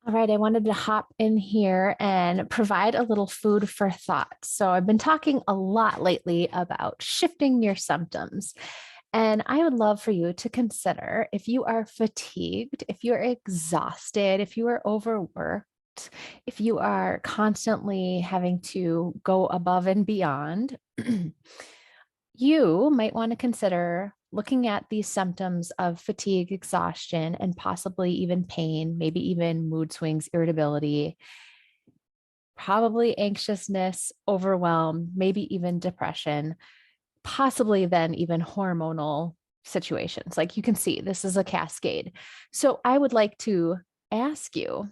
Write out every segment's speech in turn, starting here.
All right, I wanted to hop in here and provide a little food for thought. So, I've been talking a lot lately about shifting your symptoms. And I would love for you to consider if you are fatigued, if you're exhausted, if you are overworked, if you are constantly having to go above and beyond, you might want to consider looking at these symptoms of fatigue, exhaustion, and possibly even pain, maybe even mood swings, irritability, probably anxiousness, overwhelm, maybe even depression, possibly then even hormonal situations. Like you can see, this is a cascade. So I would like to ask you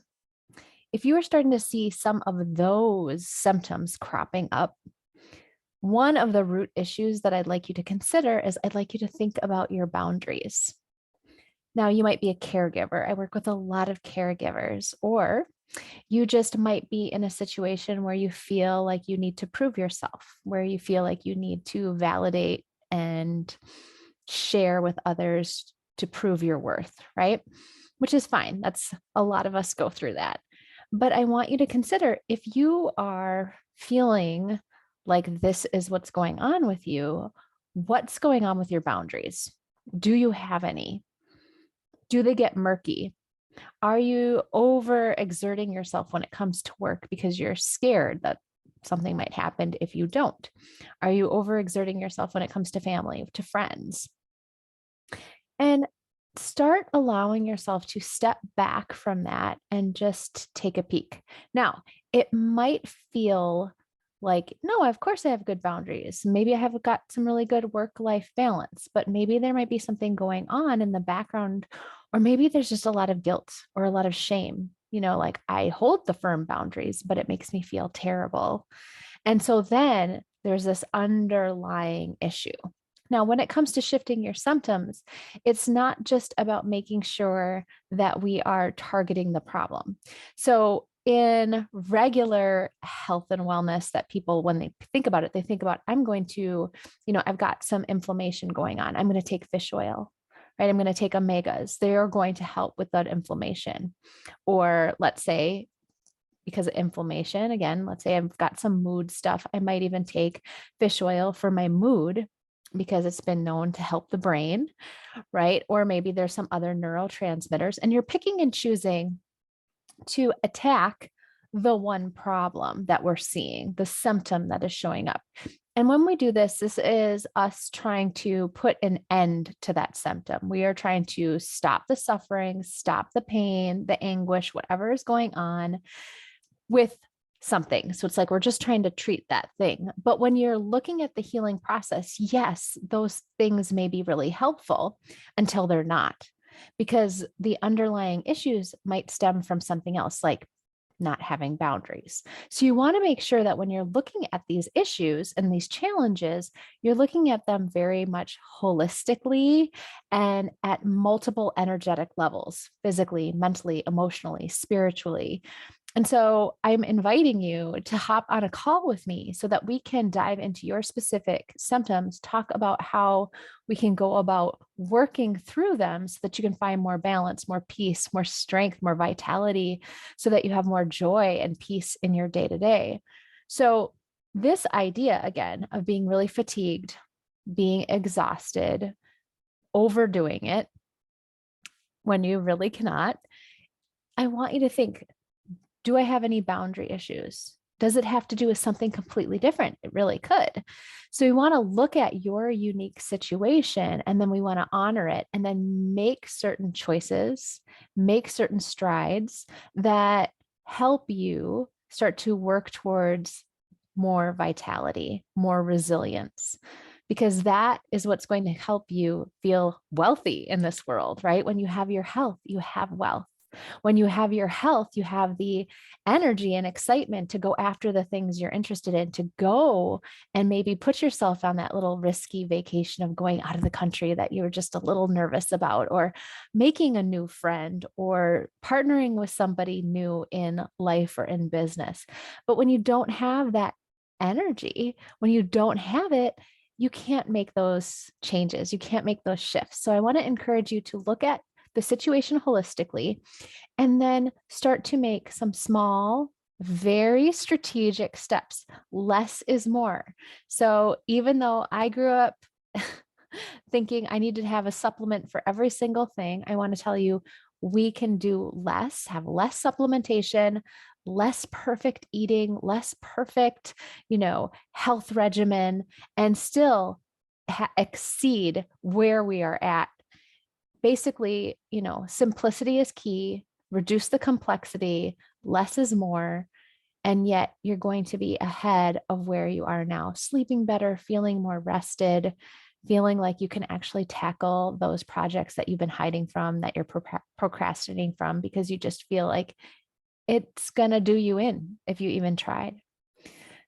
if you are starting to see some of those symptoms cropping up. One of the root issues that I'd like you to consider is I'd like you to think about your boundaries. Now, you might be a caregiver. I work with a lot of caregivers, or you just might be in a situation where you feel like you need to prove yourself, where you feel like you need to validate and share with others to prove your worth, right? Which is fine. That's a lot of us go through that. But I want you to consider if you are feeling like this is what's going on with you, what's going on with your boundaries? Do you have any? Do they get murky? Are you over exerting yourself when it comes to work because you're scared that something might happen if you don't? Are you over exerting yourself when it comes to family, to friends? And start allowing yourself to step back from that and just take a peek. Now, it might feel like, no, of course I have good boundaries. Maybe I have got some really good work-life balance, but maybe there might be something going on in the background, or maybe there's just a lot of guilt or a lot of shame. Like I hold the firm boundaries, but it makes me feel terrible. And so then there's this underlying issue. Now, when it comes to shifting your symptoms, it's not just about making sure that we are targeting the problem. So, in regular health and wellness, that people, when they think about it, they think about, I'm going to, I've got some inflammation going on. I'm going to take fish oil, right? I'm going to take omegas. They are going to help with that inflammation. Or let's say, because of inflammation, again, let's say I've got some mood stuff. I might even take fish oil for my mood because it's been known to help the brain, right? Or maybe there's some other neurotransmitters, and you're picking and choosing to attack the one problem that we're seeing, the symptom that is showing up. And when we do this, this is us trying to put an end to that symptom. We are trying to stop the suffering, stop the pain, the anguish, whatever is going on with something. So it's like we're just trying to treat that thing. But when you're looking at the healing process, yes, those things may be really helpful until they're not, because the underlying issues might stem from something else, like not having boundaries. So you want to make sure that when you're looking at these issues and these challenges, you're looking at them very much holistically and at multiple energetic levels, physically, mentally, emotionally, spiritually. And so I'm inviting you to hop on a call with me so that we can dive into your specific symptoms, talk about how we can go about working through them so that you can find more balance, more peace, more strength, more vitality, so that you have more joy and peace in your day to day. So, this idea again of being really fatigued, being exhausted, overdoing it when you really cannot, I want you to think, do I have any boundary issues? Does it have to do with something completely different? It really could. So we want to look at your unique situation, and then we want to honor it and then make certain choices, make certain strides that help you start to work towards more vitality, more resilience, because that is what's going to help you feel wealthy in this world, right? When you have your health, you have wealth. When you have your health, you have the energy and excitement to go after the things you're interested in, to go and maybe put yourself on that little risky vacation of going out of the country that you were just a little nervous about, or making a new friend, or partnering with somebody new in life or in business. But when you don't have that energy, when you don't have it, you can't make those changes. You can't make those shifts. So I want to encourage you to look at the situation holistically, and then start to make some small, very strategic steps. Less is more. So even though I grew up thinking I needed to have a supplement for every single thing, I want to tell you we can do less, have less supplementation, less perfect eating, less perfect, health regimen, and still exceed where we are at. Basically, simplicity is key, reduce the complexity, less is more. And yet you're going to be ahead of where you are now, sleeping better, feeling more rested, feeling like you can actually tackle those projects that you've been hiding from, that you're procrastinating from, because you just feel like it's going to do you in if you even tried.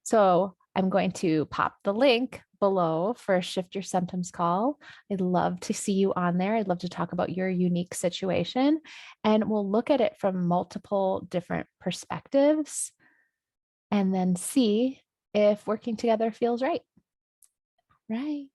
So I'm going to pop the link below for a Shift Your Symptoms call. I'd love to see you on there. I'd love to talk about your unique situation, and we'll look at it from multiple different perspectives and then see if working together feels right. Right.